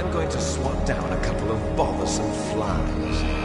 I'm going to swat down a couple of bothersome flies.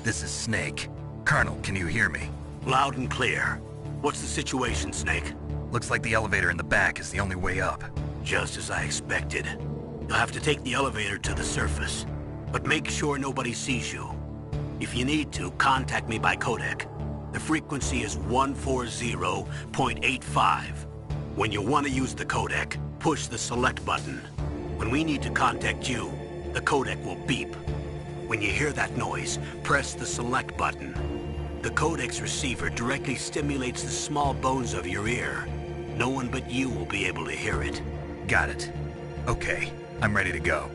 This is Snake. Colonel, can you hear me? Loud and clear. What's the situation, Snake? Looks like the elevator in the back is the only way up. Just as I expected. You'll have to take the elevator to the surface. But make sure nobody sees you. If you need to, contact me by codec. The frequency is 140.85. When you want to use the codec, push the select button. When we need to contact you, the codec will beep. When you hear that noise, press the select button. The codec's receiver directly stimulates the small bones of your ear. No one but you will be able to hear it. Got it. Okay, I'm ready to go.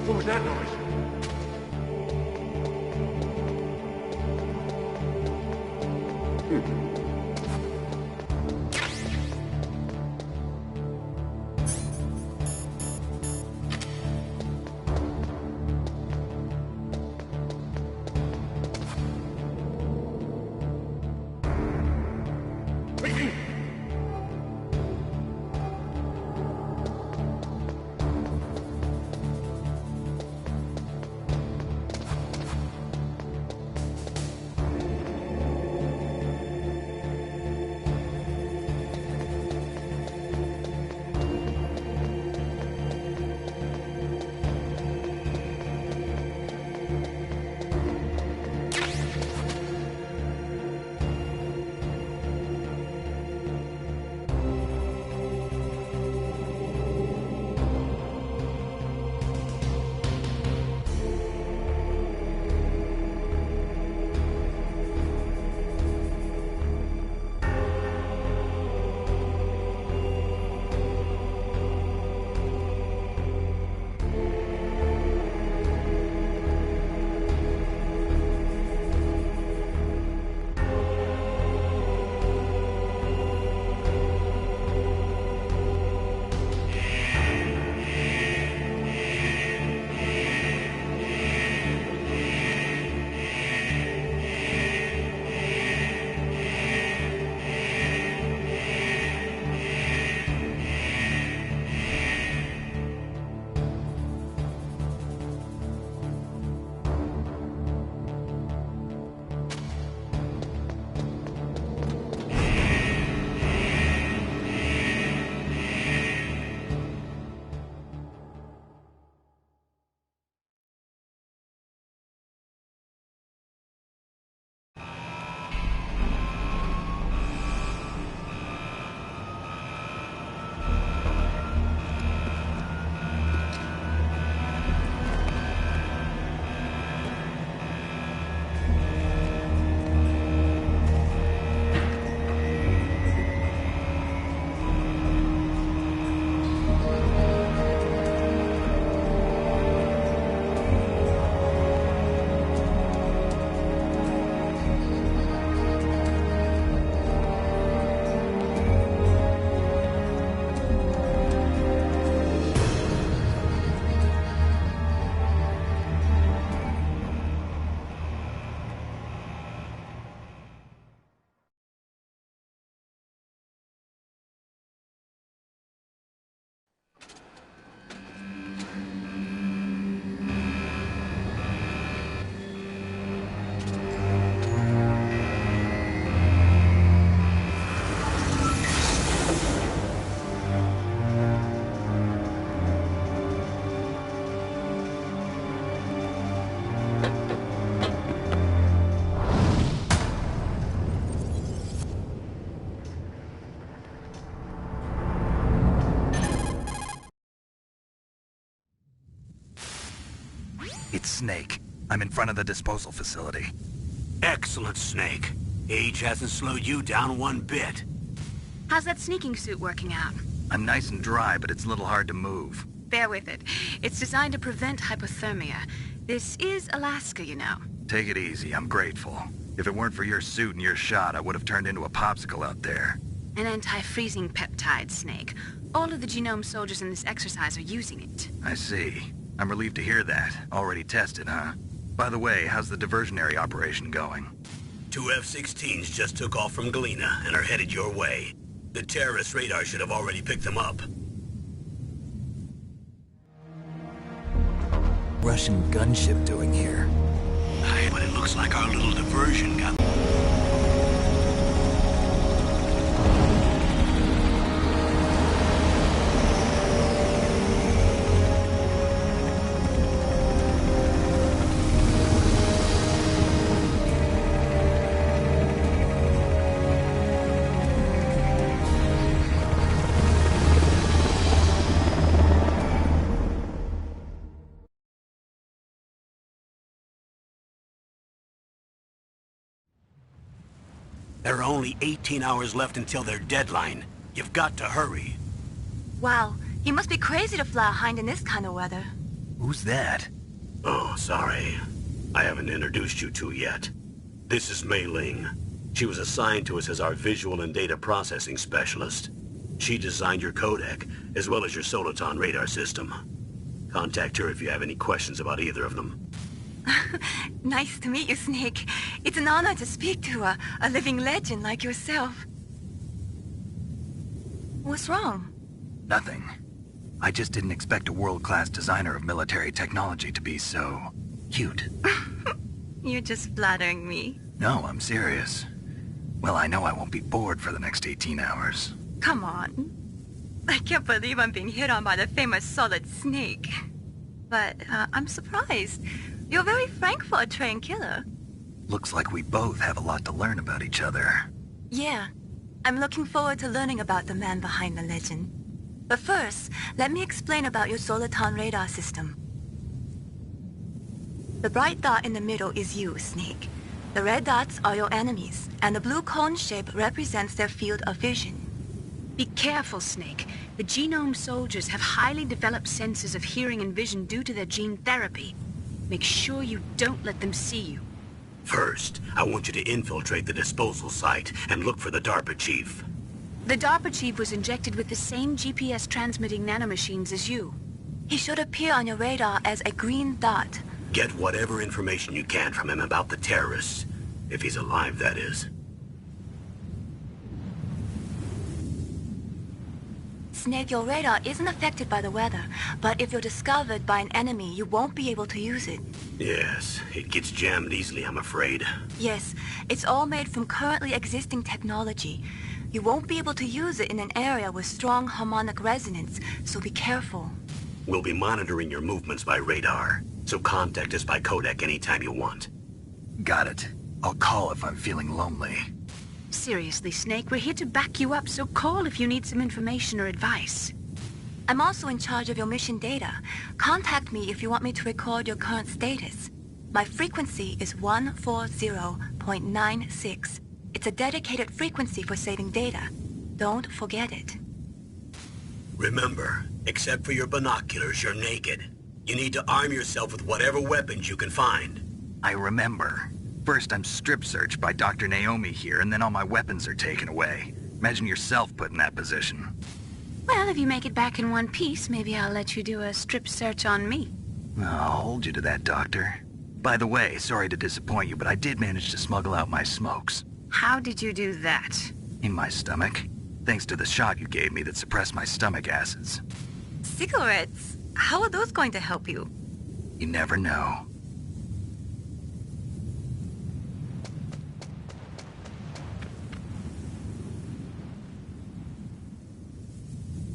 What was that noise? It's Snake. I'm in front of the disposal facility. Excellent, Snake. Age hasn't slowed you down one bit. How's that sneaking suit working out? I'm nice and dry, but it's a little hard to move. Bear with it. It's designed to prevent hypothermia. This is Alaska, you know. Take it easy, I'm grateful. If it weren't for your suit and your shot, I would have turned into a popsicle out there. An anti-freezing peptide, Snake. All of the genome soldiers in this exercise are using it. I see. I'm relieved to hear that. Already tested, huh? By the way, how's the diversionary operation going? 2 F-16s just took off from Galena and are headed your way. The terrorist radar should have already picked them up. Russian gunship doing here? Aye, but it looks like our little diversion got... There are only 18 hours left until their deadline. You've got to hurry. Wow, he must be crazy to fly a hind in this kind of weather. Who's that? Oh, sorry. I haven't introduced you to yet. This is Mei Ling. She was assigned to us as our visual and data processing specialist. She designed your codec, as well as your Soliton radar system. Contact her if you have any questions about either of them. Nice to meet you, Snake. It's an honor to speak to a living legend like yourself. What's wrong? Nothing. I just didn't expect a world-class designer of military technology to be so... cute. You're just flattering me. No, I'm serious. Well, I know I won't be bored for the next 18 hours. Come on. I can't believe I'm being hit on by the famous Solid Snake. But I'm surprised. You're very frank for a trained killer. Looks like we both have a lot to learn about each other. Yeah. I'm looking forward to learning about the man behind the legend. But first, let me explain about your Soliton radar system. The bright dot in the middle is you, Snake. The red dots are your enemies, and the blue cone shape represents their field of vision. Be careful, Snake. The genome soldiers have highly developed senses of hearing and vision due to their gene therapy. Make sure you don't let them see you. First, I want you to infiltrate the disposal site and look for the DARPA chief. The DARPA chief was injected with the same GPS-transmitting nanomachines as you. He should appear on your radar as a green dot. Get whatever information you can from him about the terrorists. If he's alive, that is. Snake, your radar isn't affected by the weather, but if you're discovered by an enemy, you won't be able to use it. Yes, it gets jammed easily, I'm afraid. Yes, it's all made from currently existing technology. You won't be able to use it in an area with strong harmonic resonance, so be careful. We'll be monitoring your movements by radar, so contact us by codec anytime you want. Got it. I'll call if I'm feeling lonely. Seriously, Snake, we're here to back you up, so call if you need some information or advice. I'm also in charge of your mission data. Contact me if you want me to record your current status. My frequency is 140.96. It's a dedicated frequency for saving data. Don't forget it. Remember, except for your binoculars, you're naked. You need to arm yourself with whatever weapons you can find. I remember. First, I'm strip-searched by Dr. Naomi here, and then all my weapons are taken away. Imagine yourself put in that position. Well, if you make it back in one piece, maybe I'll let you do a strip search on me. I'll hold you to that, Doctor. By the way, sorry to disappoint you, but I did manage to smuggle out my smokes. How did you do that? In my stomach. Thanks to the shot you gave me that suppressed my stomach acids. Cigarettes? How are those going to help you? You never know.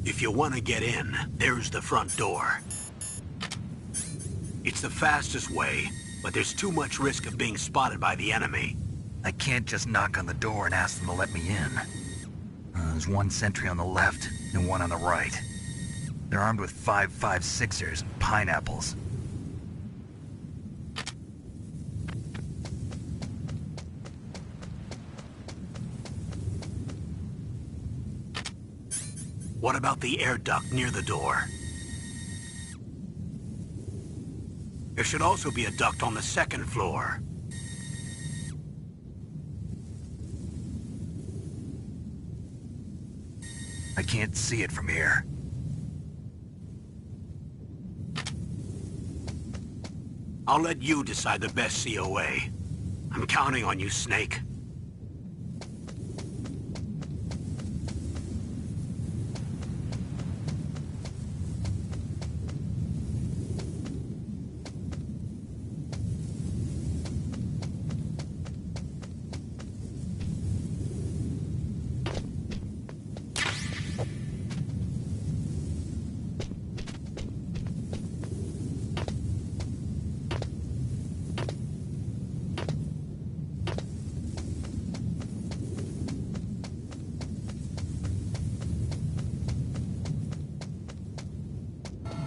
If you want to get in, there's the front door. It's the fastest way, but there's too much risk of being spotted by the enemy. I can't just knock on the door and ask them to let me in. There's one sentry on the left and one on the right. They're armed with 5.56ers and pineapples. What about the air duct near the door? There should also be a duct on the second floor. I can't see it from here. I'll let you decide the best COA. I'm counting on you, Snake.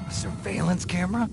Surveillance camera?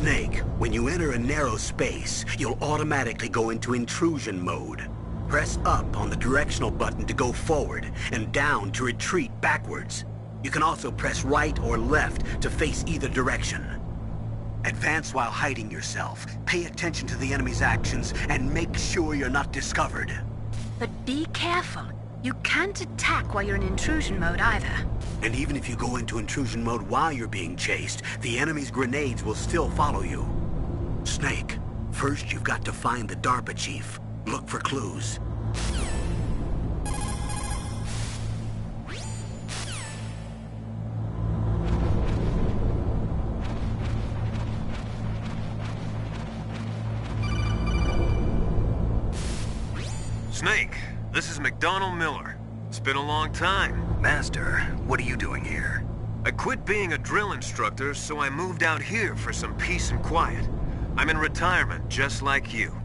Snake, when you enter a narrow space, you'll automatically go into intrusion mode. Press up on the directional button to go forward, and down to retreat backwards. You can also press right or left to face either direction. Advance while hiding yourself, pay attention to the enemy's actions, and make sure you're not discovered. But be careful. You can't attack while you're in intrusion mode either. And even if you go into intrusion mode while you're being chased, the enemy's grenades will still follow you. Snake, first you've got to find the DARPA chief. Look for clues. Snake, this is McDonald Miller. It's been a long time. Master, what are you doing here? I quit being a drill instructor, so I moved out here for some peace and quiet. I'm in retirement, just like you.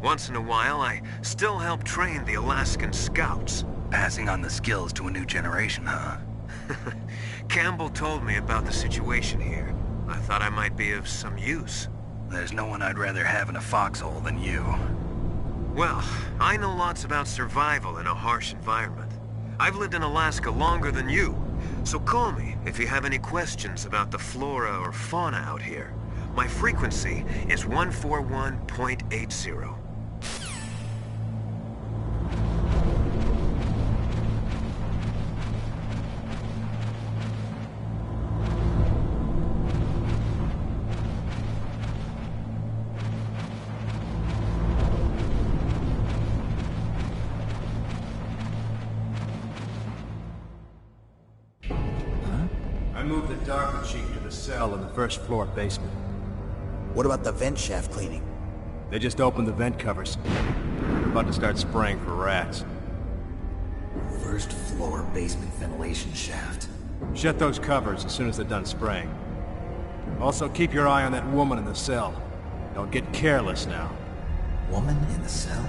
Once in a while, I still help train the Alaskan Scouts. Passing on the skills to a new generation, huh? Campbell told me about the situation here. I thought I might be of some use. There's no one I'd rather have in a foxhole than you. Well, I know lots about survival in a harsh environment. I've lived in Alaska longer than you, so call me if you have any questions about the flora or fauna out here. My frequency is 141.80. moved the Dark Chief to the cell in the first floor basement. What about the vent shaft cleaning? They just opened the vent covers. They're about to start spraying for rats. First floor basement ventilation shaft. Shut those covers as soon as they're done spraying. Also, keep your eye on that woman in the cell. Don't get careless now. Woman in the cell?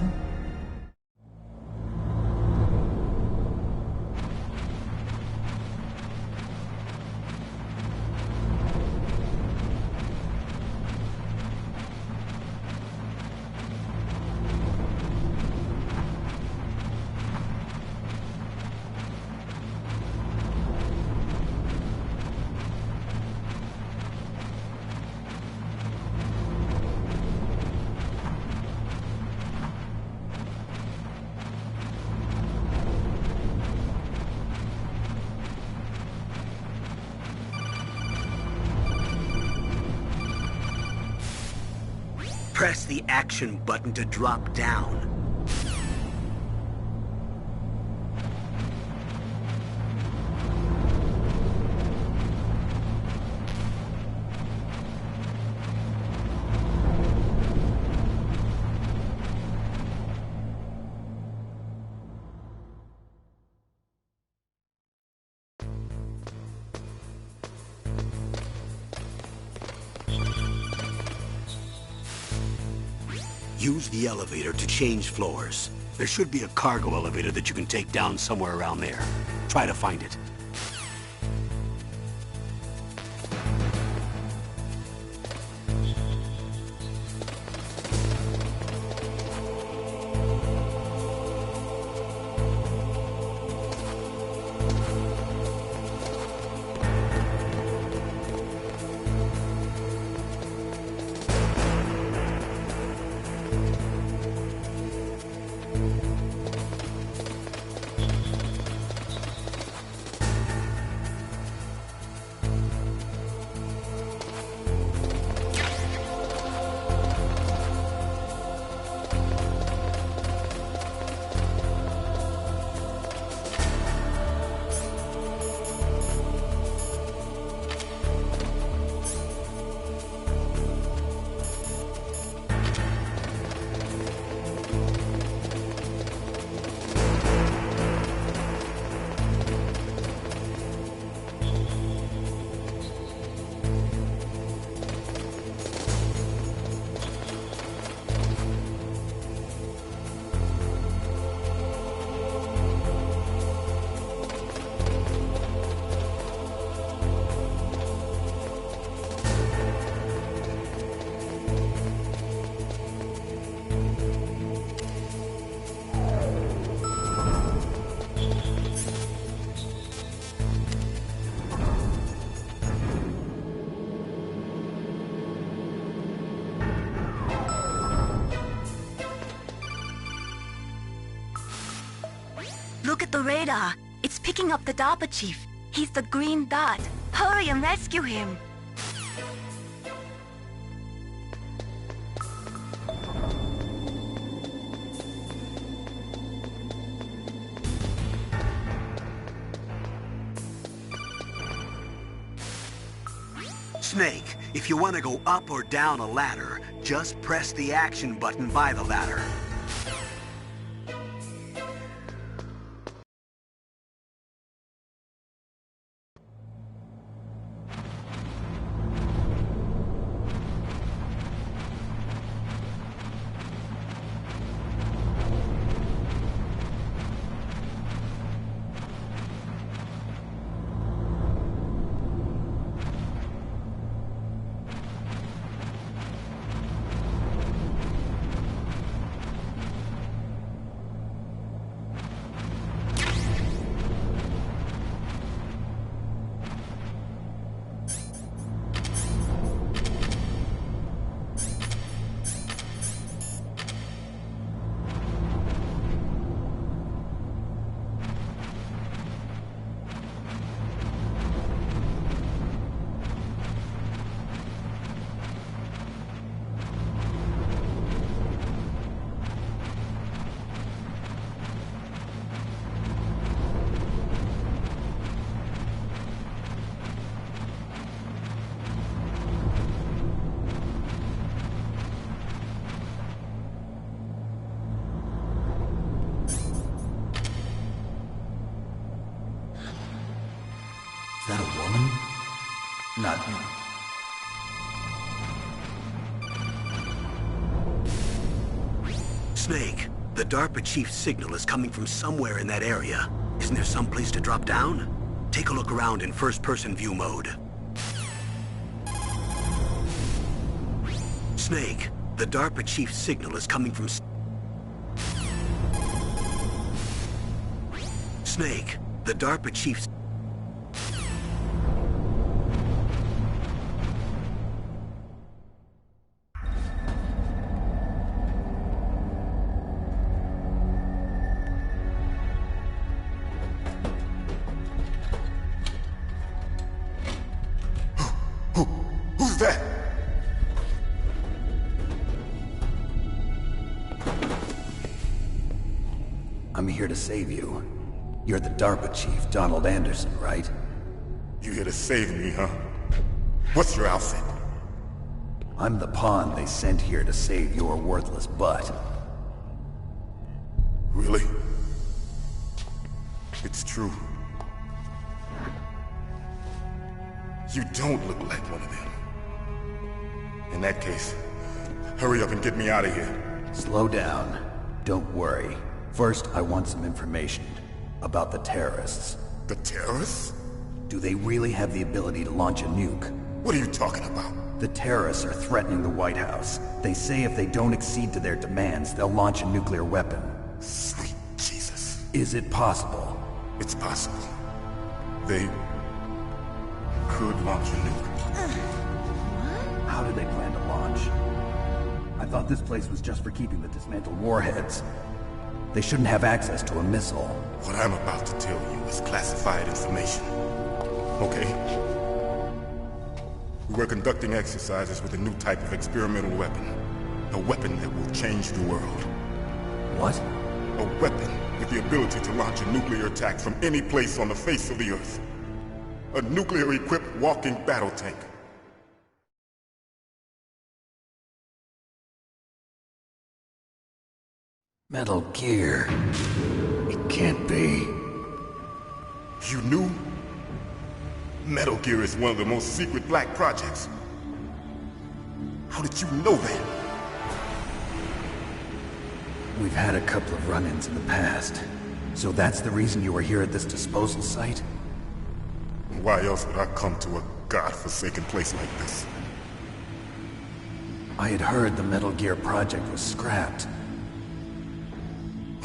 Press the action button to drop down. Use the elevator to change floors. There should be a cargo elevator that you can take down somewhere around there. Try to find it. Look at the radar. It's picking up the DARPA chief. He's the green dot. Hurry and rescue him. Snake, if you want to go up or down a ladder, just press the action button by the ladder. Not... Snake, the DARPA chief's signal is coming from somewhere in that area. Isn't there some place to drop down? Take a look around in first-person view mode. Snake, the DARPA chief's signal is coming from... Snake, the DARPA chief's... Who's that? I'm here to save you. You're the DARPA chief, Donald Anderson, right? You here to save me, huh? What's your outfit? I'm the pawn they sent here to save your worthless butt. Really? It's true. You don't look like one of them. In that case, hurry up and get me out of here. Slow down. Don't worry. First, I want some information about the terrorists. The terrorists? Do they really have the ability to launch a nuke? What are you talking about? The terrorists are threatening the White House. They say if they don't accede to their demands, they'll launch a nuclear weapon. Sweet Jesus. Is it possible? It's possible. They could launch a nuke. How do they plan to launch? I thought this place was just for keeping the dismantled warheads. They shouldn't have access to a missile. What I'm about to tell you is classified information. Okay? We were conducting exercises with a new type of experimental weapon. A weapon that will change the world. What? A weapon with the ability to launch a nuclear attack from any place on the face of the Earth. A nuclear-equipped walking battle tank. Metal Gear. It can't be. You knew? Metal Gear is one of the most secret black projects. How did you know that? We've had a couple of run-ins in the past. So that's the reason you were here at this disposal site? Why else would I come to a godforsaken place like this? I had heard the Metal Gear project was scrapped.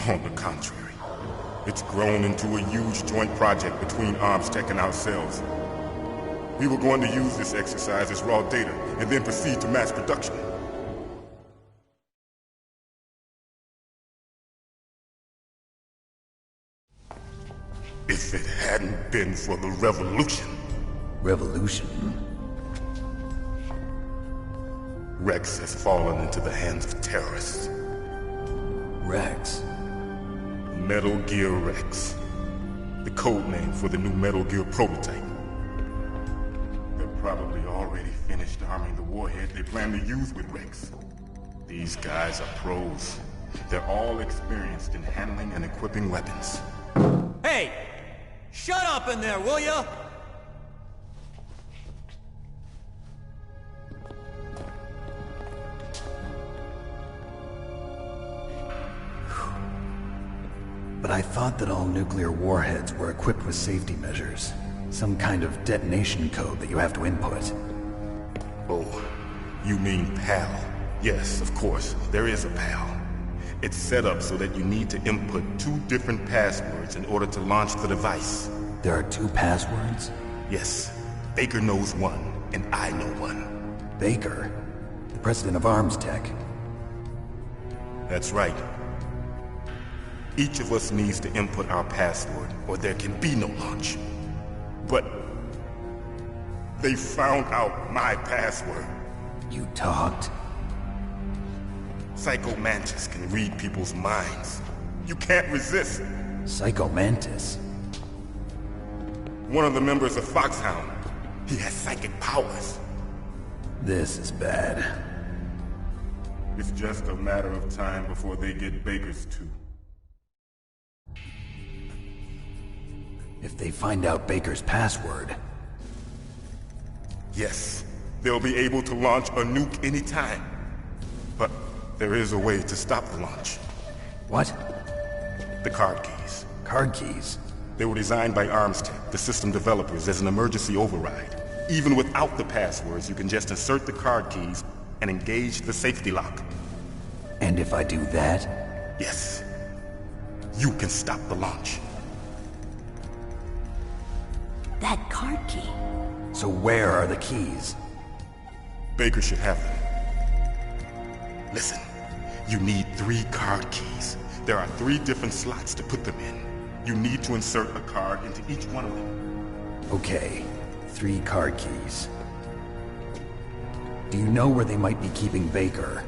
On the contrary, it's grown into a huge joint project between Arms Tech and ourselves. We were going to use this exercise as raw data and then proceed to mass production. If it hadn't been for the revolution... Revolution? Rex has fallen into the hands of terrorists. Rex? Metal Gear Rex. The code name for the new Metal Gear prototype. They're probably already finished arming the warhead they plan to use with Rex. These guys are pros. They're all experienced in handling and equipping weapons. Hey! Shut up in there, will ya? But I thought that all nuclear warheads were equipped with safety measures. Some kind of detonation code that you have to input. Oh, you mean PAL? Yes, of course, there is a PAL. It's set up so that you need to input 2 different passwords in order to launch the device. There are 2 passwords? Yes, Baker knows one, and I know one. Baker? The president of Arms Tech? That's right. Each of us needs to input our password, or there can be no launch. But they found out my password. You talked? Psycho Mantis can read people's minds. You can't resist. Psycho Mantis? One of the members of Foxhound. He has psychic powers. This is bad. It's just a matter of time before they get Baker's too. If they find out Baker's password... Yes, they'll be able to launch a nuke anytime. But there is a way to stop the launch. What? The card keys. Card keys? They were designed by Armstech, the system developers, as an emergency override. Even without the passwords, you can just insert the card keys and engage the safety lock. And if I do that? Yes. You can stop the launch. That card key. So where are the keys? Baker should have them. Listen, you need 3 card keys. There are 3 different slots to put them in. You need to insert a card into each one of them. Okay, 3 card keys. Do you know where they might be keeping Baker?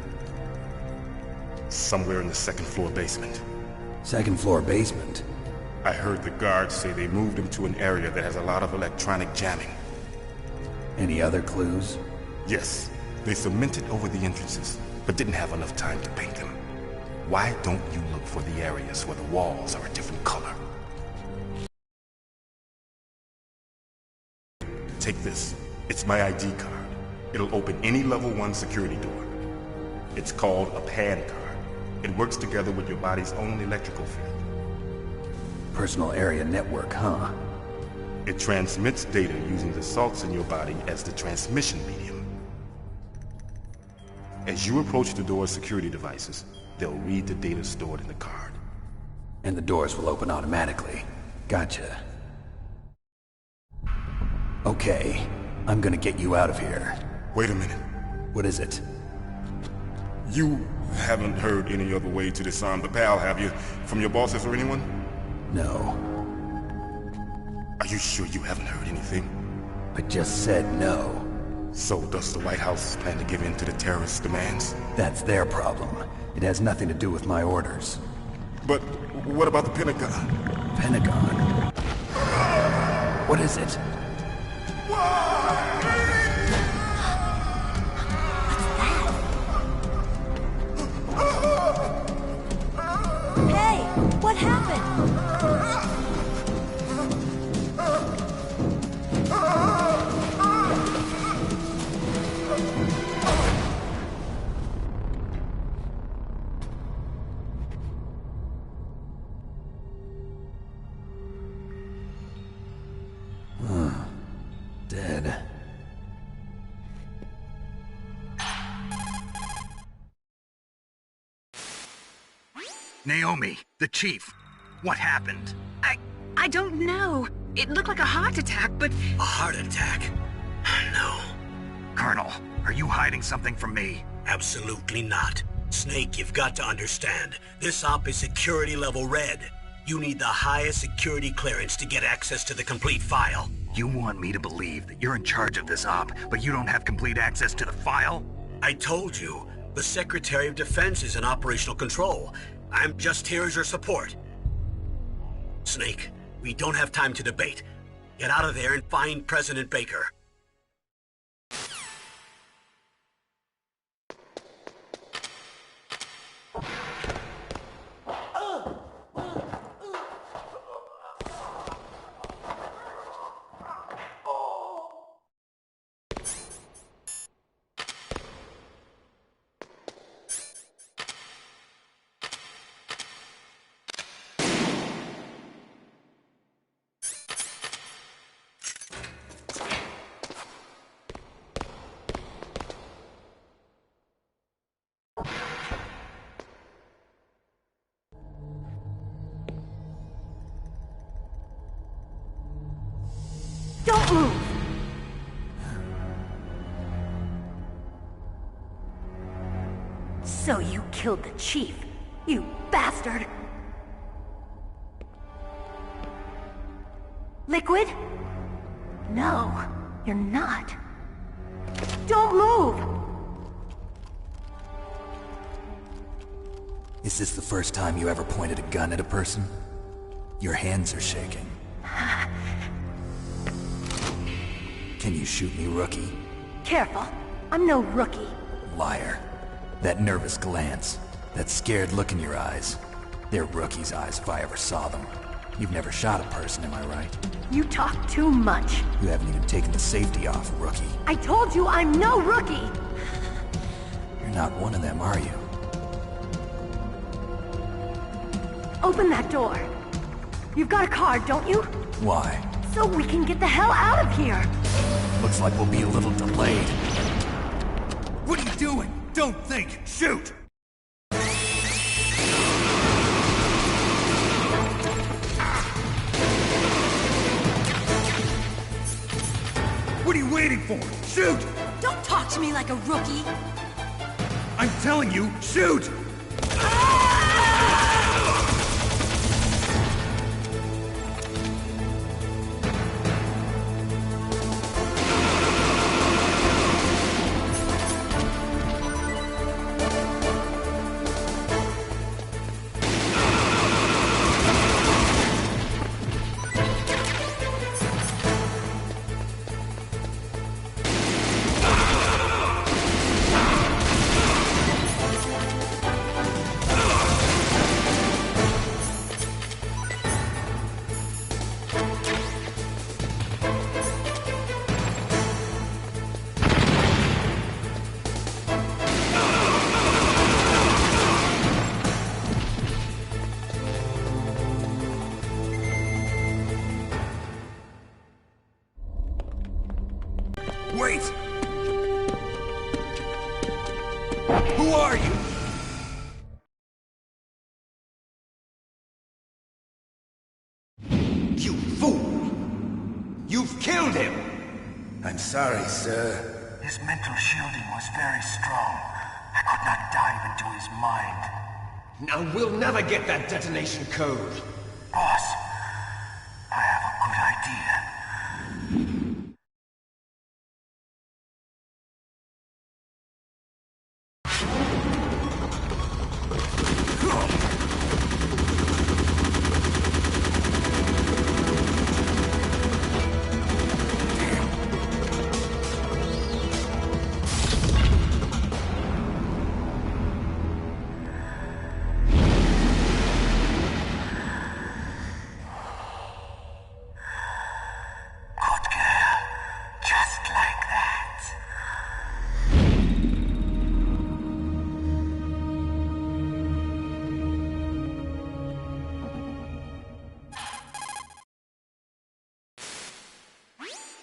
Somewhere in the 2nd floor basement. 2nd floor basement? I heard the guards say they moved him to an area that has a lot of electronic jamming. Any other clues? Yes, they cemented over the entrances, but didn't have enough time to paint them. Why don't you look for the areas where the walls are a different color? Take this. It's my ID card. It'll open any level 1 security door. It's called a PAN card. It works together with your body's own electrical field. Personal area network, huh? It transmits data using the salts in your body as the transmission medium. As you approach the door's security devices, they'll read the data stored in the card. And the doors will open automatically. Gotcha. Okay, I'm gonna get you out of here. Wait a minute. What is it? You haven't heard any other way to disarm the PAL, have you? From your bosses or anyone? No. Are you sure you haven't heard anything? I just said no. So does the White House plan to give in to the terrorists' demands? That's their problem. It has nothing to do with my orders. But what about the Pentagon? Pentagon? What is it? Hey, what happened? Dead. Naomi, the chief. What happened? I don't know. It looked like a heart attack, but... A heart attack? No. Colonel, are you hiding something from me? Absolutely not. Snake, you've got to understand. This op is security level red. You need the highest security clearance to get access to the complete file. You want me to believe that you're in charge of this op, but you don't have complete access to the file? I told you, the Secretary of Defense is in operational control. I'm just here as your support. Snake, we don't have time to debate. Get out of there and find President Baker. Don't move! So you killed the chief, you bastard! Liquid? No, you're not. Don't move! Is this the first time you ever pointed a gun at a person? Your hands are shaking. Can you shoot me, rookie? Careful, I'm no rookie. Liar. That nervous glance, that scared look in your eyes. They're rookie's eyes if I ever saw them. You've never shot a person, am I right? You talk too much. You haven't even taken the safety off, rookie. I told you I'm no rookie! You're not one of them, are you? Open that door. You've got a card, don't you? Why? So we can get the hell out of here! Looks like we'll be a little delayed. What are you doing? Don't think! Shoot! What are you waiting for? Shoot! Don't talk to me like a rookie. I'm telling you, shoot! Wait! Who are you? You fool! You've killed him! I'm sorry, sir. His mental shielding was very strong. I could not dive into his mind. Now we'll never get that detonation code. Boss, I have a good idea.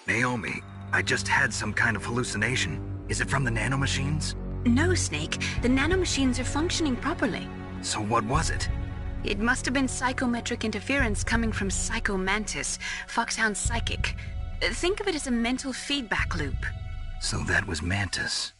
Naomi, I just had some kind of hallucination. Is it from the nanomachines? No, Snake. The nanomachines are functioning properly. So what was it? It must have been psychometric interference coming from Psycho Mantis, Foxhound's psychic. Think of it as a mental feedback loop. So that was Mantis.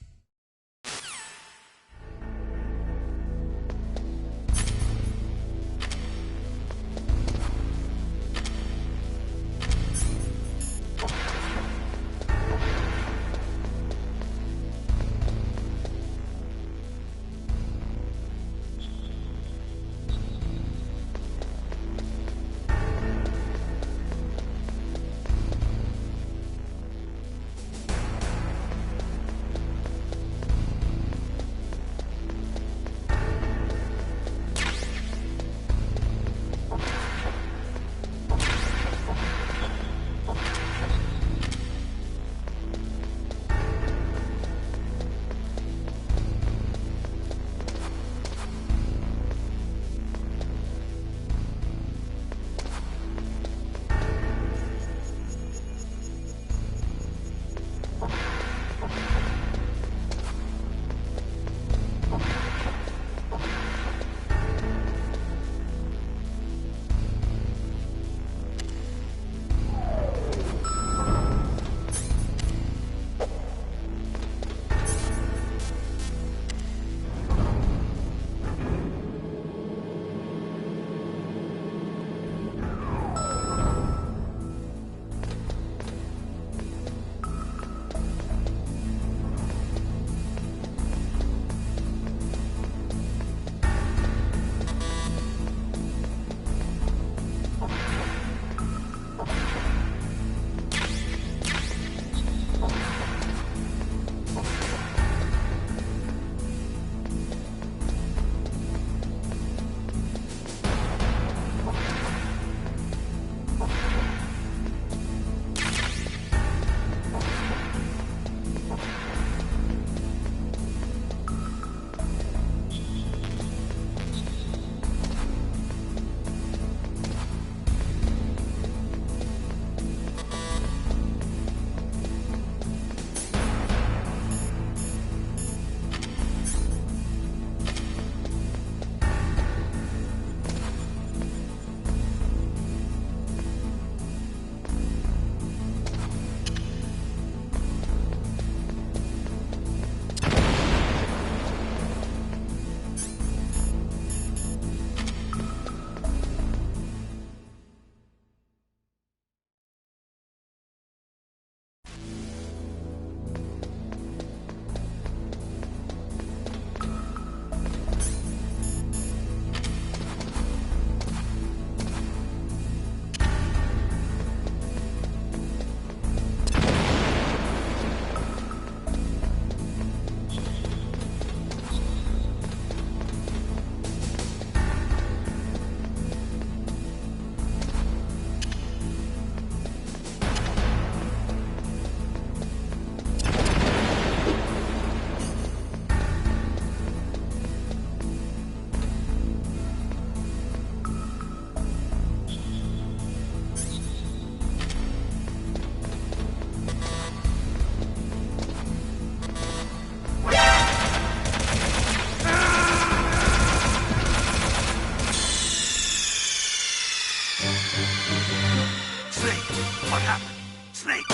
What happened? Snake!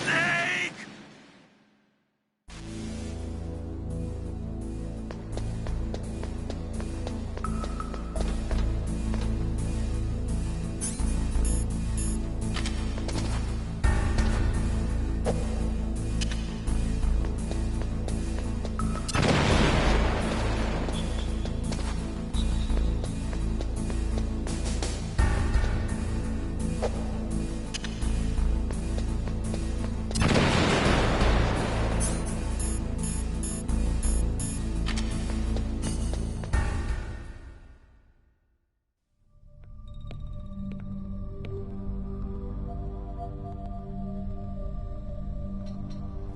Snake!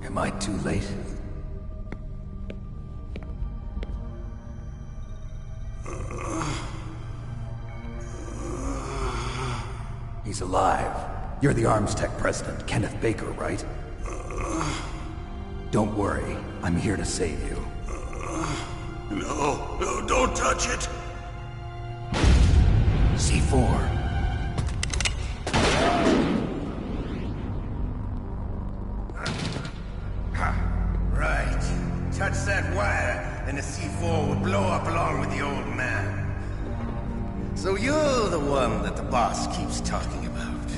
Am I too late? He's alive. You're the Arms Tech president, Kenneth Baker, right? Don't worry. I'm here to save you. No, don't touch it! C4. Right. Touch that wire, and the C4 will blow up along with the old man. So you're the one that the boss keeps talking about.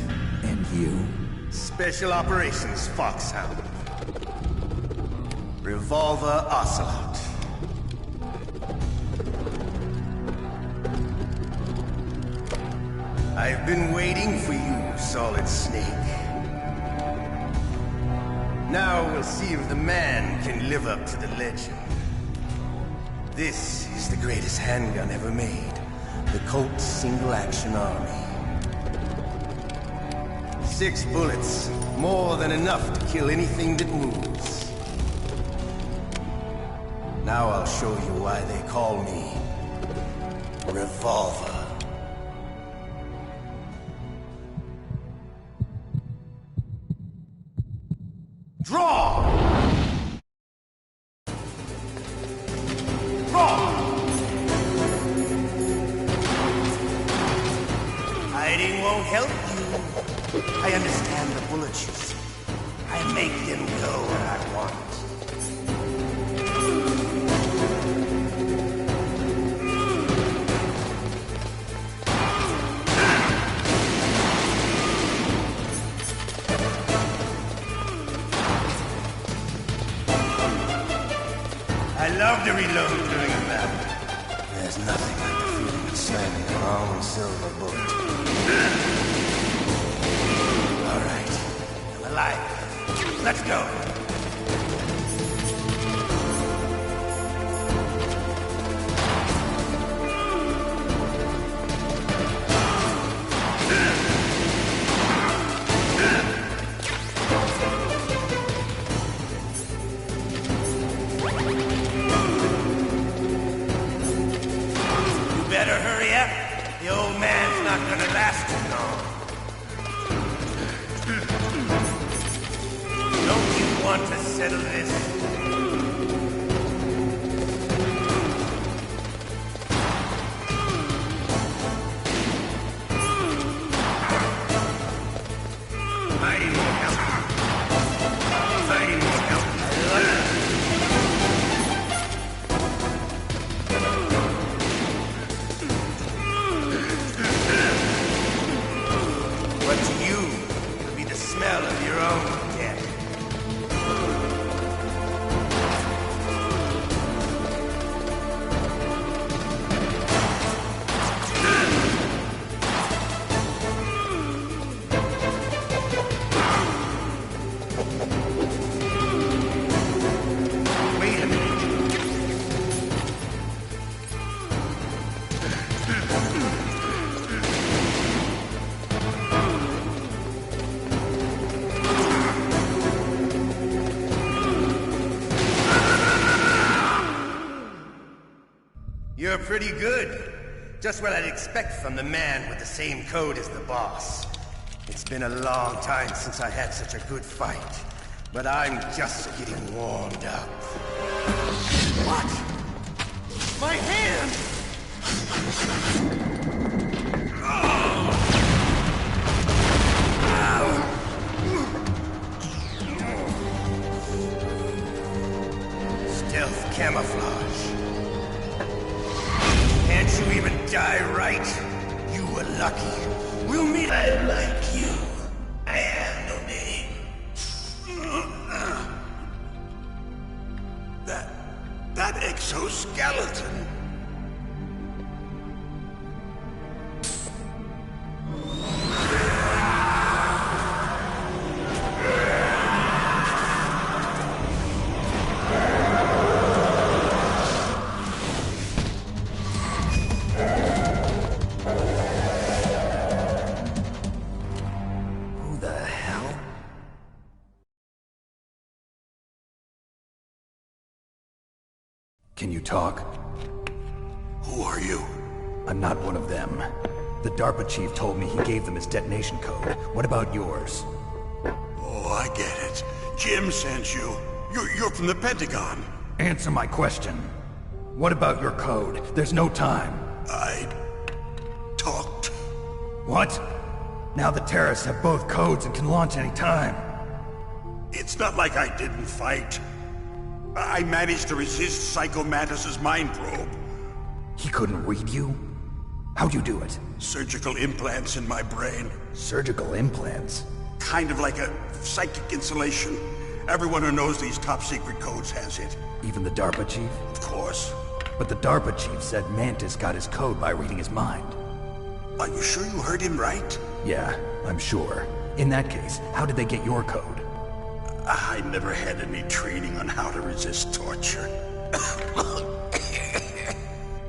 And you? Special Operations Foxhound. Revolver Ocelot. I've been waiting for you, Solid Snake. Now we'll see if the man can live up to the legend. This is the greatest handgun ever made. The Colt Single Action Army. 6 bullets, more than enough to kill anything that moves. Now I'll show you why they call me Revolver. Draw! Draw! Hiding won't help you. I understand the bullets you see. I make them go where I want. I love to reload during a battle. There's nothing like the feeling of slamming a long silver bullet. All right, I'm alive. Let's go. Better hurry up. The old man's not gonna last too long. Don't you want to settle this? Fighting won't help. Fighting won't help. I love it. But to you, it'll be the smell of your own death. Wait a minute. You're pretty good. Just what I'd expect from the man with the same code as the boss. It's been a long time since I had such a good fight, but I'm just getting warmed up. What? My hand! Ow! You were lucky. We'll meet. I like you. I have no name. That exoskeleton. Can you talk? Who are you? I'm not one of them. The DARPA chief told me he gave them his detonation code. What about yours? Oh, I get it. Jim sent you. You're from the Pentagon. Answer my question. What about your code? There's no time. I talked. What? Now the terrorists have both codes and can launch any time. It's not like I didn't fight. I managed to resist Psycho Mantis's mind probe. He couldn't read you? How'd you do it? Surgical implants in my brain. Surgical implants? Kind of like a psychic insulation. Everyone who knows these top-secret codes has it. Even the DARPA chief? Of course. But the DARPA chief said Mantis got his code by reading his mind. Are you sure you heard him right? Yeah, I'm sure. In that case, how did they get your code? I never had any training on how to resist torture.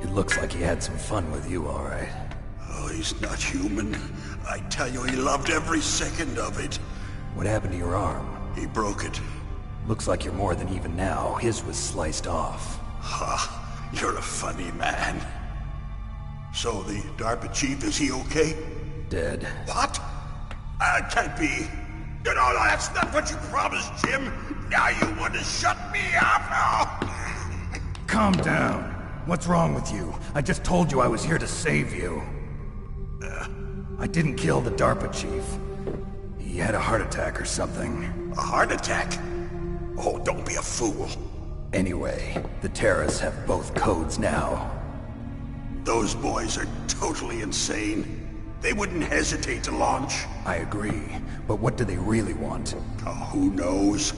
It looks like he had some fun with you, all right. Oh, he's not human. I tell you, he loved every second of it. What happened to your arm? He broke it. Looks like you're more than even now. His was sliced off. Ha, you're a funny man. So the DARPA chief, is he okay? Dead. What? Can't be. No, that's not what you promised, Jim. Now you want to shut me up? Calm down. What's wrong with you? I just told you I was here to save you. I didn't kill the DARPA chief. He had a heart attack or something. A heart attack? Oh, don't be a fool. Anyway, the terrorists have both codes now. Those boys are totally insane. They wouldn't hesitate to launch. I agree, but what do they really want? Oh, who knows?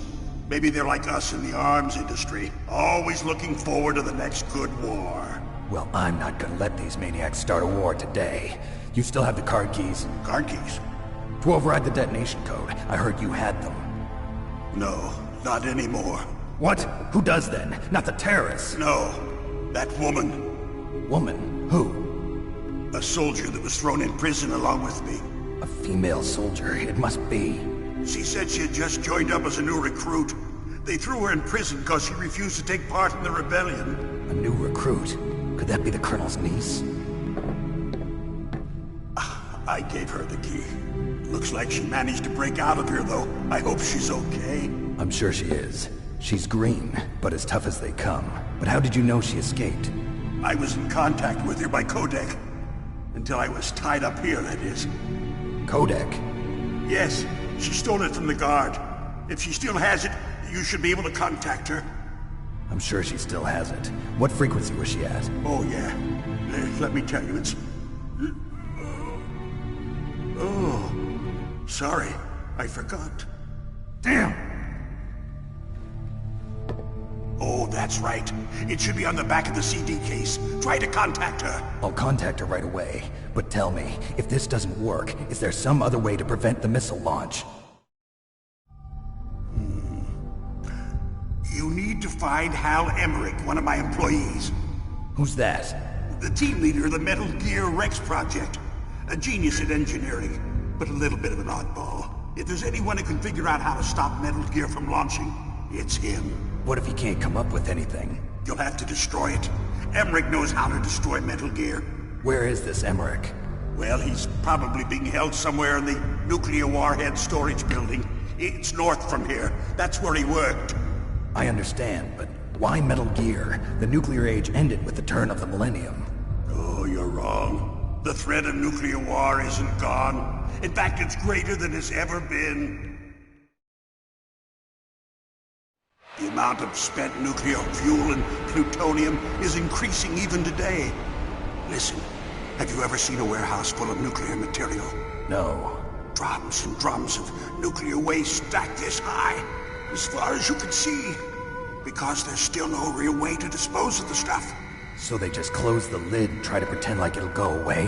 Maybe they're like us in the arms industry, always looking forward to the next good war. Well, I'm not gonna let these maniacs start a war today. You still have the card keys? Card keys? To override the detonation code. I heard you had them. No, not anymore. What? Who does then? Not the terrorists? No, that woman. Woman? Who? A soldier that was thrown in prison along with me. A female soldier, it must be. She said she had just joined up as a new recruit. They threw her in prison because she refused to take part in the rebellion. A new recruit? Could that be the Colonel's niece? I gave her the key. Looks like she managed to break out of here, though. I hope she's okay. I'm sure she is. She's green, but as tough as they come. But how did you know she escaped? I was in contact with her by codec. Until I was tied up here, that is. Codec? Yes, she stole it from the guard. If she still has it, you should be able to contact her. I'm sure she still has it. What frequency was she at? Oh, yeah. Let me tell you, it's... Oh, sorry. I forgot. Damn! Oh, that's right. It should be on the back of the CD case. Try to contact her. I'll contact her right away. But tell me, if this doesn't work, is there some other way to prevent the missile launch? You need to find Hal Emmerich, one of my employees. Who's that? The team leader of the Metal Gear Rex project. A genius at engineering, but a little bit of an oddball. If there's anyone who can figure out how to stop Metal Gear from launching, it's him. What if he can't come up with anything? You'll have to destroy it. Emmerich knows how to destroy Metal Gear. Where is this Emmerich? Well, he's probably being held somewhere in the nuclear warhead storage building. It's north from here. That's where he worked. I understand, but why Metal Gear? The nuclear age ended with the turn of the millennium. Oh, you're wrong. The threat of nuclear war isn't gone. In fact, it's greater than it's ever been. The amount of spent nuclear fuel and plutonium is increasing even today. Listen, Have you ever seen a warehouse full of nuclear material? No. Drums and drums of nuclear waste stacked this high, as far as you can see. Because there's still no real way to dispose of the stuff. So they just close the lid and try to pretend like it'll go away?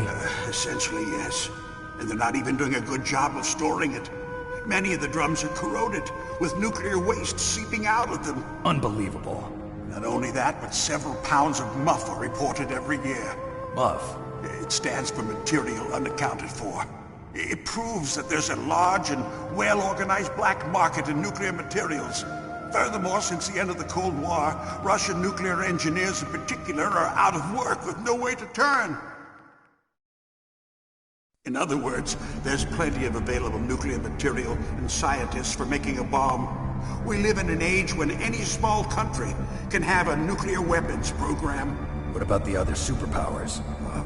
Essentially, yes. And they're not even doing a good job of storing it. Many of the drums are corroded, with nuclear waste seeping out of them. Unbelievable. Not only that, but several pounds of MUF are reported every year. MUF? It stands for material unaccounted for. It proves that there's a large and well-organized black market in nuclear materials. Furthermore, since the end of the Cold War, Russian nuclear engineers in particular are out of work with no way to turn. In other words, there's plenty of available nuclear material and scientists for making a bomb. We live in an age when any small country can have a nuclear weapons program. What about the other superpowers?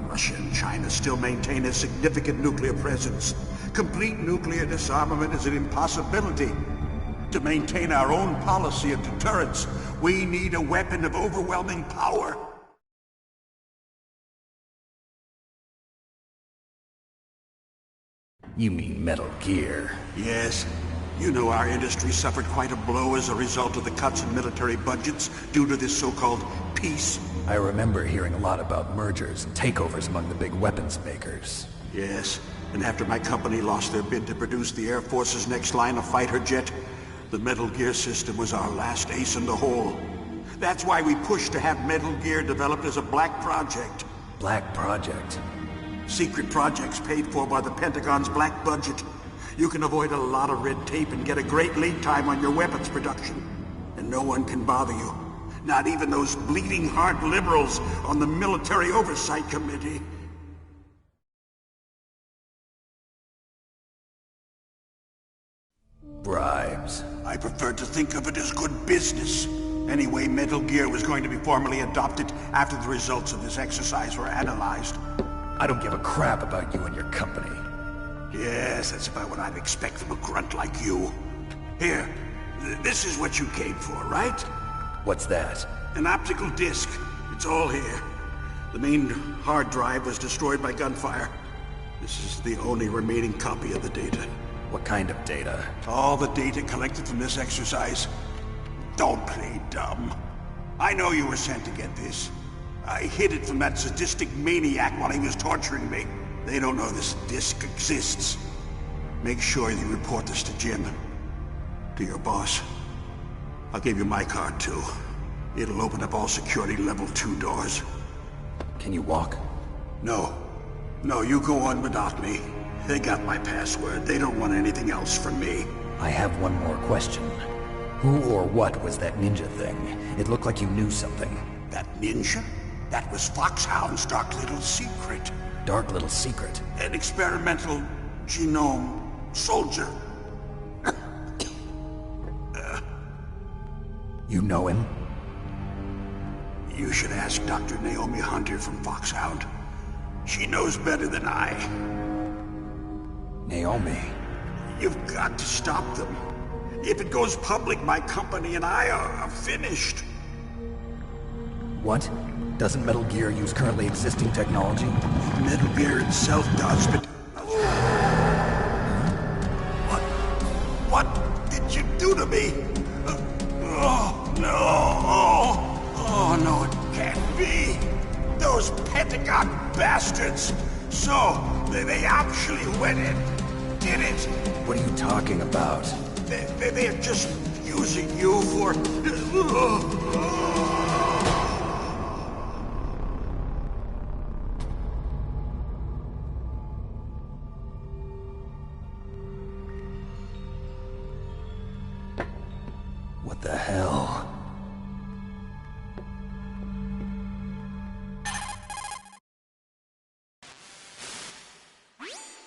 Russia and China still maintain a significant nuclear presence. Complete nuclear disarmament is an impossibility. To maintain our own policy of deterrence, we need a weapon of overwhelming power. You mean Metal Gear? Yes. You know our industry suffered quite a blow as a result of the cuts in military budgets due to this so-called peace. I remember hearing a lot about mergers and takeovers among the big weapons makers. Yes, and after my company lost their bid to produce the Air Force's next line of fighter jet, the Metal Gear system was our last ace in the hole. That's why we pushed to have Metal Gear developed as a black project. Black project? Secret projects paid for by the Pentagon's black budget. You can avoid a lot of red tape and get a great lead time on your weapons production. And no one can bother you. Not even those bleeding heart liberals on the Military Oversight Committee. Bribes. I prefer to think of it as good business. Anyway, Metal Gear was going to be formally adopted after the results of this exercise were analyzed. I don't give a crap about you and your company. Yes, that's about what I'd expect from a grunt like you. Here, this is what you came for, right? What's that? An optical disc. It's all here. The main hard drive was destroyed by gunfire. This is the only remaining copy of the data. What kind of data? All the data collected from this exercise. Don't play dumb. I know you were sent to get this. I hid it from that sadistic maniac while he was torturing me. They don't know this disc exists. Make sure you report this to Jim. To your boss. I'll give you my card, too. It'll open up all security level 2 doors. Can you walk? No. No, you go on without me. They got my password. They don't want anything else from me. I have one more question. Who or what was that ninja thing? It looked like you knew something. That ninja? That was Foxhound's dark little secret. Dark little secret? An experimental genome soldier. You know him? You should ask Dr. Naomi Hunter from Foxhound. She knows better than I. Naomi? You've got to stop them. If it goes public, my company and I are finished. What? Doesn't Metal Gear use currently existing technology? Metal Gear itself does, but... What did you do to me? Oh, no. Oh, no, it can't be. Those Pentagon bastards. So, they actually went in, did it. What are you talking about? They're just using you for... What the hell?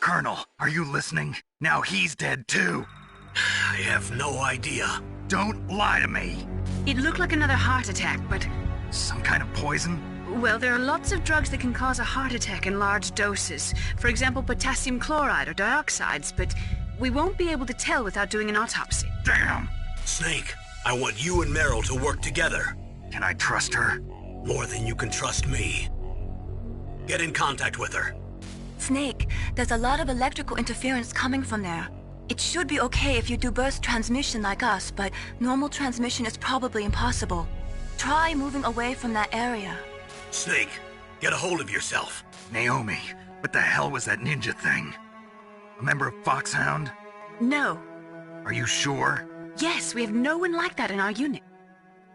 Colonel, are you listening? Now he's dead too. I have no idea. Don't lie to me. It looked like another heart attack, but... Some kind of poison? Well, there are lots of drugs that can cause a heart attack in large doses. For example, potassium chloride or dioxides, but we won't be able to tell without doing an autopsy. Damn! Snake, I want you and Meryl to work together. Can I trust her? More than you can trust me. get in contact with her. Snake, there's a lot of electrical interference coming from there. It should be okay if you do burst transmission like us, but normal transmission is probably impossible. Try moving away from that area. Snake, get a hold of yourself. Naomi, what the hell was that ninja thing? A member of Foxhound? No. Are you sure? Yes, we have no one like that in our unit.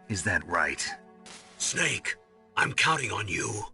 Is that right? Snake, I'm counting on you.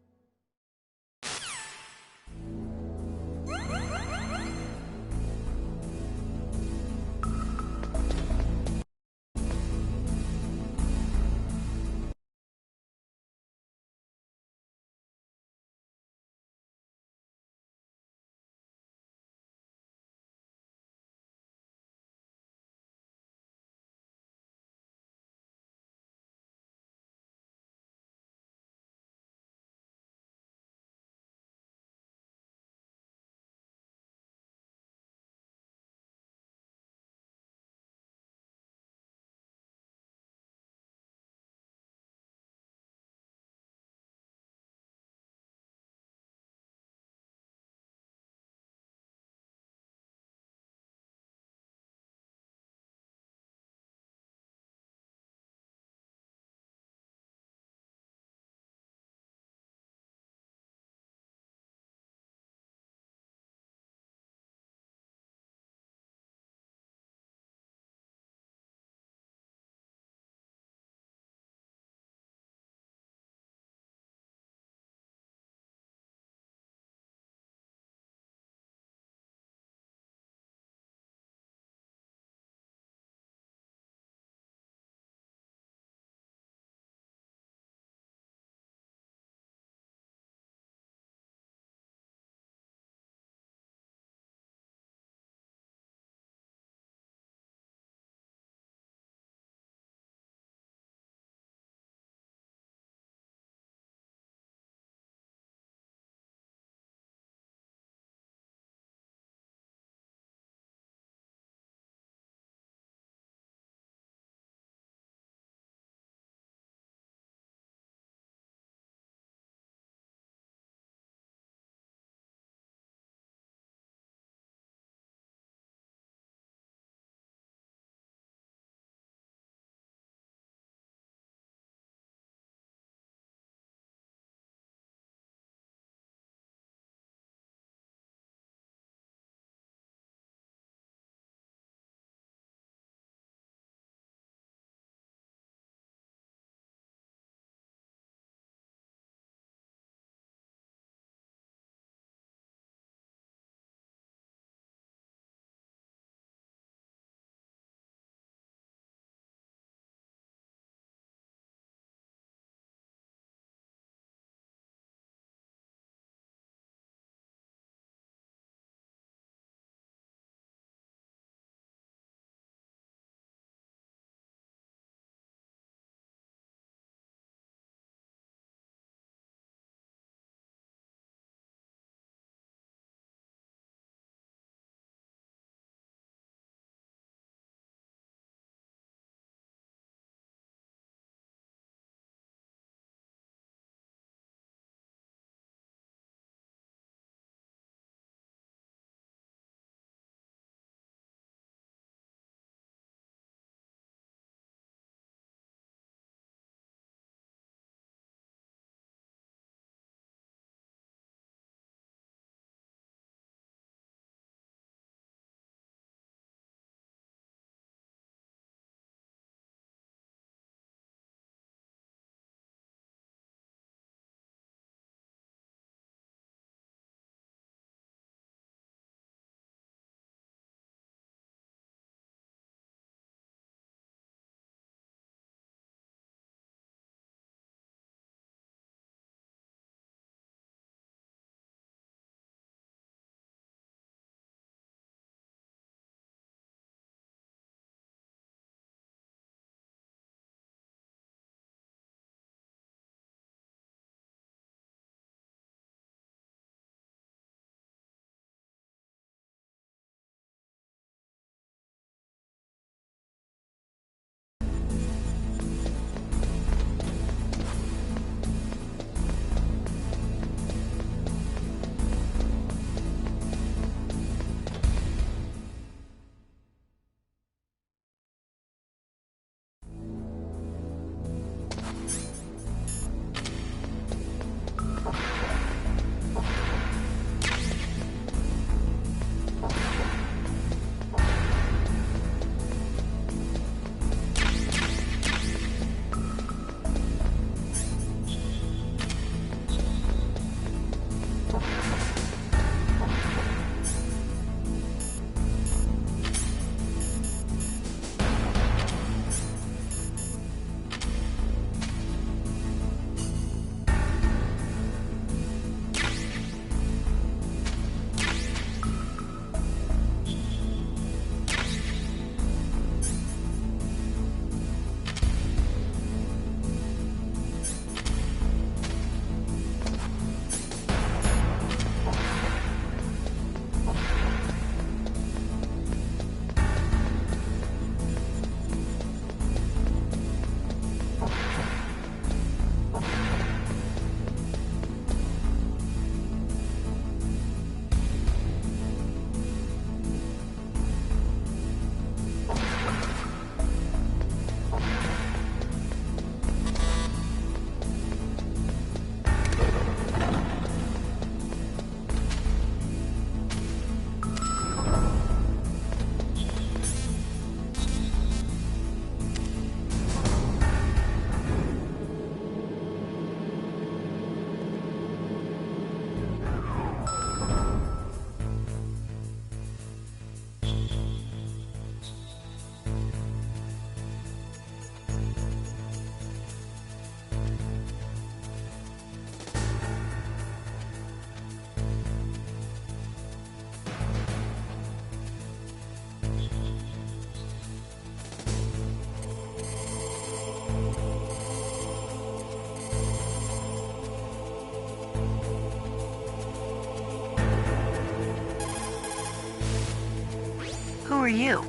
are you?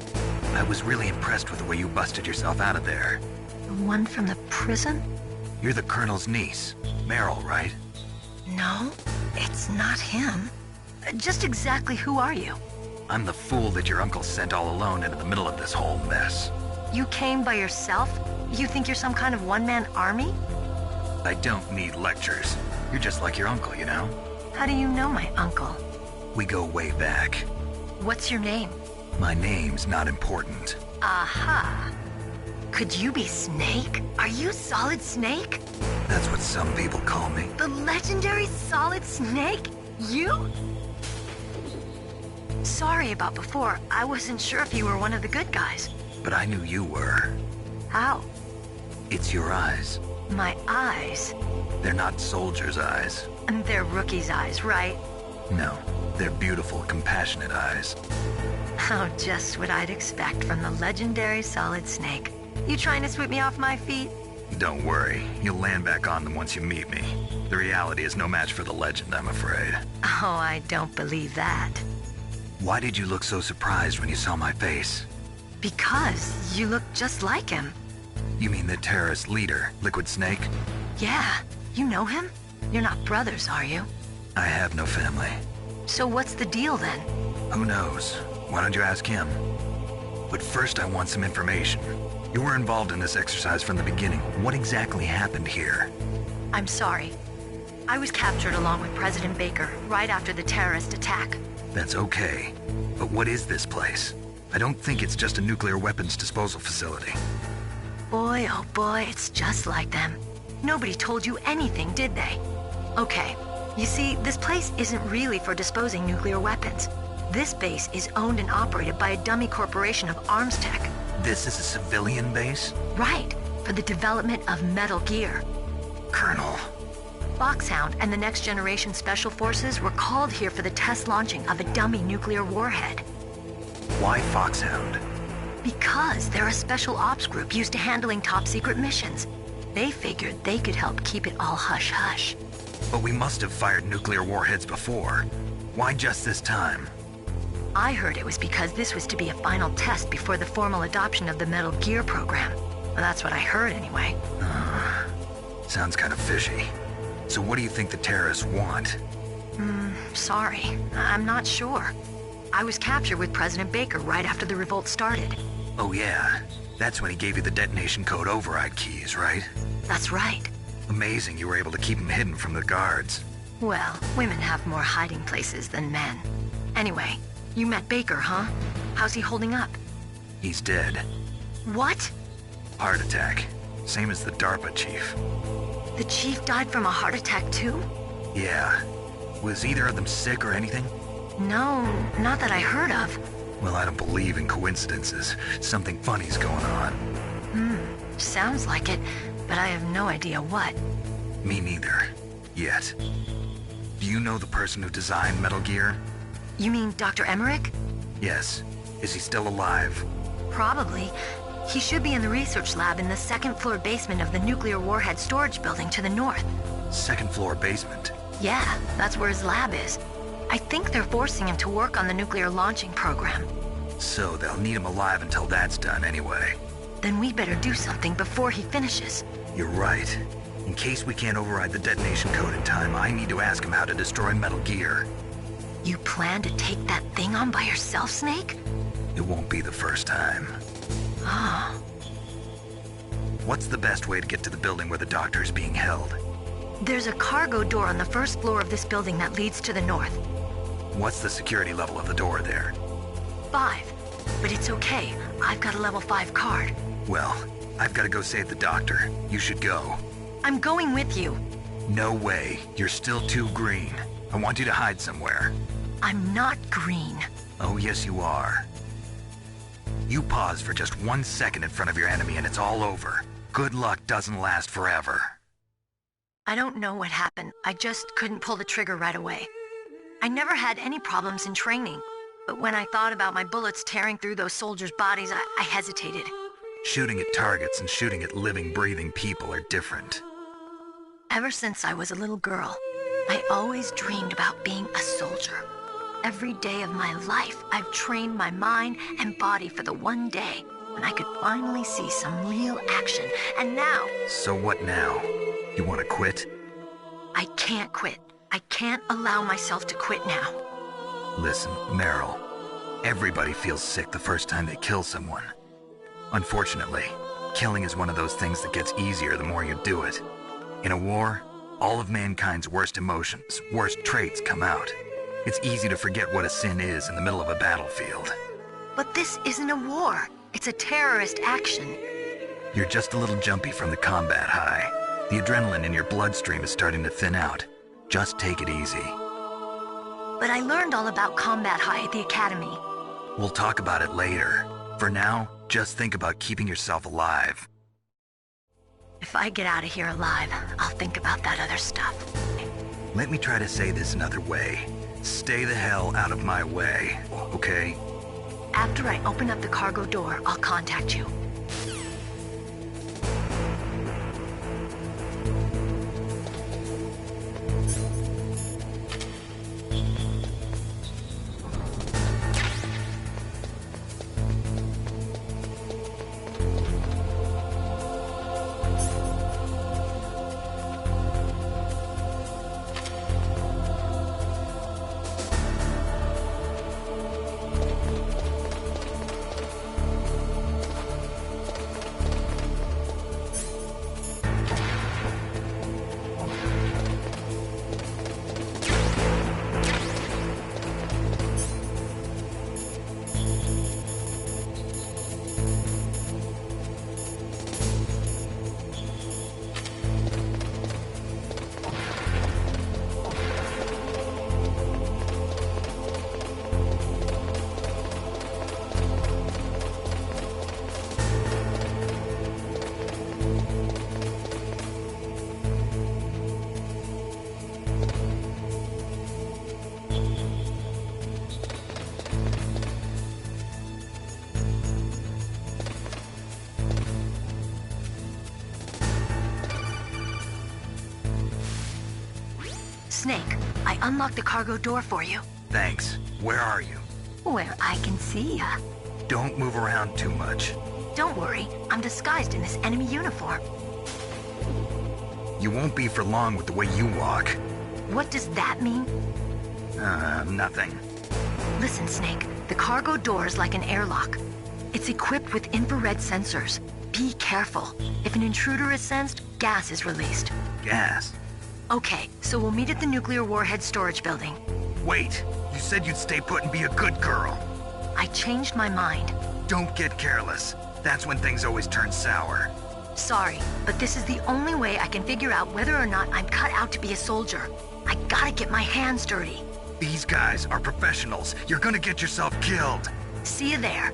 I was really impressed with the way you busted yourself out of there. The one from the prison? You're the Colonel's niece, Meryl, right? No, it's not him. Just exactly who are you? I'm the fool that your uncle sent all alone into the middle of this whole mess. You came by yourself? You think you're some kind of one-man army? I don't need lectures. You're just like your uncle, you know? How do you know my uncle? We go way back. What's your name? My name's not important. Aha. Could you be Snake? Are you Solid Snake? That's what some people call me. The legendary Solid Snake? You? Sorry about before. I wasn't sure if you were one of the good guys. But I knew you were. How? It's your eyes. My eyes? They're not soldiers' eyes. And they're rookies' eyes, right? No, they're beautiful, compassionate eyes. Oh, just what I'd expect from the legendary Solid Snake. You trying to sweep me off my feet? Don't worry, you'll land back on them once you meet me. The reality is no match for the legend, I'm afraid. Oh, I don't believe that. Why did you look so surprised when you saw my face? Because you look just like him. You mean the terrorist leader, Liquid Snake? Yeah, you know him? You're not brothers, are you? I have no family. So what's the deal then? Who knows? Why don't you ask him? But first I want some information. You were involved in this exercise from the beginning. What exactly happened here? I'm sorry. I was captured along with President Baker right after the terrorist attack. That's okay. But what is this place? I don't think it's just a nuclear weapons disposal facility. Boy, oh boy, it's just like them. Nobody told you anything, did they? Okay, you see, this place isn't really for disposing nuclear weapons. This base is owned and operated by a dummy corporation of arms tech. This is a civilian base? Right, for the development of Metal Gear. Colonel. Foxhound and the Next Generation Special Forces were called here for the test launching of a dummy nuclear warhead. Why Foxhound? Because they're a special ops group used to handling top-secret missions. They figured they could help keep it all hush-hush. But we must have fired nuclear warheads before. Why just this time? I heard it was because this was to be a final test before the formal adoption of the Metal Gear program. Well, that's what I heard anyway. Sounds kind of fishy. So what do you think the terrorists want? Sorry. I'm not sure. I was captured with President Baker right after the revolt started. Oh yeah, that's when he gave you the detonation code override keys, right? That's right. Amazing you were able to keep him hidden from the guards. Well, women have more hiding places than men. Anyway, you met Baker, huh? How's he holding up? He's dead. What? Heart attack. Same as the DARPA chief. The chief died from a heart attack too? Yeah. Was either of them sick or anything? No, not that I heard of. Well, I don't believe in coincidences. Something funny's going on. Sounds like it, but I have no idea what. Me neither. Yet. Do you know the person who designed Metal Gear? You mean Dr. Emmerich? Yes. Is he still alive? Probably. He should be in the research lab in the second-floor basement of the nuclear warhead storage building to the north. Second floor basement? Yeah, that's where his lab is. I think they're forcing him to work on the nuclear launching program. So they'll need him alive until that's done anyway. Then we better do something before he finishes. You're right. In case we can't override the detonation code in time, I need to ask him how to destroy Metal Gear. You plan to take that thing on by yourself, Snake? It won't be the first time. Ah. What's the best way to get to the building where the doctor is being held? There's a cargo door on the first floor of this building that leads to the north. What's the security level of the door there? 5. But it's okay. I've got a level 5 card. Well, I've got to go save the doctor. You should go. I'm going with you. No way. You're still too green. I want you to hide somewhere. I'm not green. Oh, yes you are. You pause for just 1 second in front of your enemy and it's all over. Good luck doesn't last forever. I don't know what happened. I just couldn't pull the trigger right away. I never had any problems in training, but when I thought about my bullets tearing through those soldiers' bodies, I hesitated. Shooting at targets and shooting at living, breathing people are different. Ever since I was a little girl, I always dreamed about being a soldier. every day of my life, I've trained my mind and body for the one day when I could finally see some real action. And now... So what now? You want to quit? I can't quit. I can't allow myself to quit now. Listen, Meryl. Everybody feels sick the first time they kill someone. Unfortunately, killing is one of those things that gets easier the more you do it. In a war, all of mankind's worst emotions, worst traits come out. It's easy to forget what a sin is in the middle of a battlefield. But this isn't a war. It's a terrorist action. You're just a little jumpy from the combat high. The adrenaline in your bloodstream is starting to thin out. Just take it easy. But I learned all about combat high at the academy. We'll talk about it later. For now, just think about keeping yourself alive. If I get out of here alive, I'll think about that other stuff. Let me try to say this another way. Stay the hell out of my way, okay? After I open up the cargo door, I'll contact you. Snake, I unlocked the cargo door for you. Thanks. Where are you? Where I can see ya. Don't move around too much. Don't worry, I'm disguised in this enemy uniform. You won't be for long with the way you walk. What does that mean? Nothing. Listen, Snake, the cargo door is like an airlock. It's equipped with infrared sensors. Be careful. If an intruder is sensed, gas is released. Gas? Okay, so we'll meet at the nuclear warhead storage building. Wait, you said you'd stay put and be a good girl. I changed my mind. Don't get careless. That's when things always turn sour. Sorry, but this is the only way I can figure out whether or not I'm cut out to be a soldier. I gotta get my hands dirty. These guys are professionals. You're gonna get yourself killed. See you there.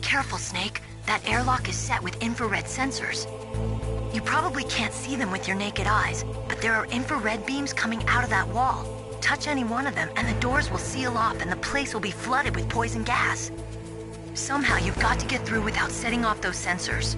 careful, Snake. That airlock is set with infrared sensors. You probably can't see them with your naked eyes, but there are infrared beams coming out of that wall. Touch any one of them and the doors will seal off and the place will be flooded with poison gas. Somehow you've got to get through without setting off those sensors.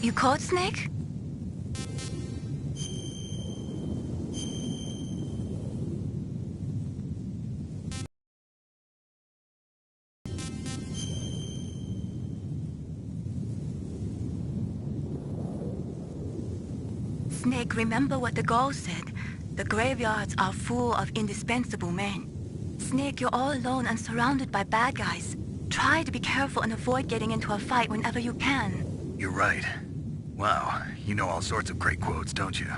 You caught Snake? Snake, remember what the Gaul said. The graveyards are full of indispensable men. Snake, you're all alone and surrounded by bad guys. Try to be careful and avoid getting into a fight whenever you can. You're right. Wow, you know all sorts of great quotes, don't you?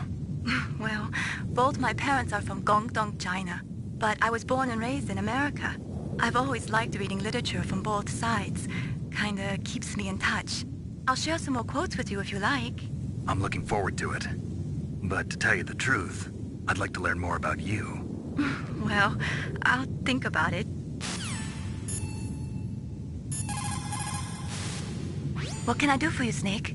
Well, both my parents are from Guangdong, China. But I was born and raised in America. I've always liked reading literature from both sides. Kinda keeps me in touch. I'll share some more quotes with you if you like. I'm looking forward to it. But to tell you the truth, I'd like to learn more about you. Well, I'll think about it. What can I do for you, Snake?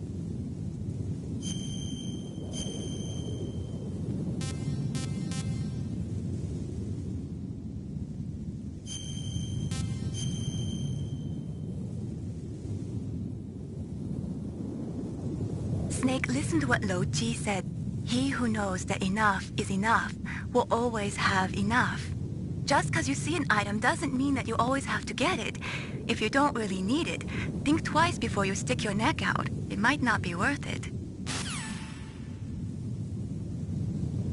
Snake, listen to what Lo Ji said. He who knows that enough is enough will always have enough. Just because you see an item doesn't mean that you always have to get it. If you don't really need it, think twice before you stick your neck out. It might not be worth it.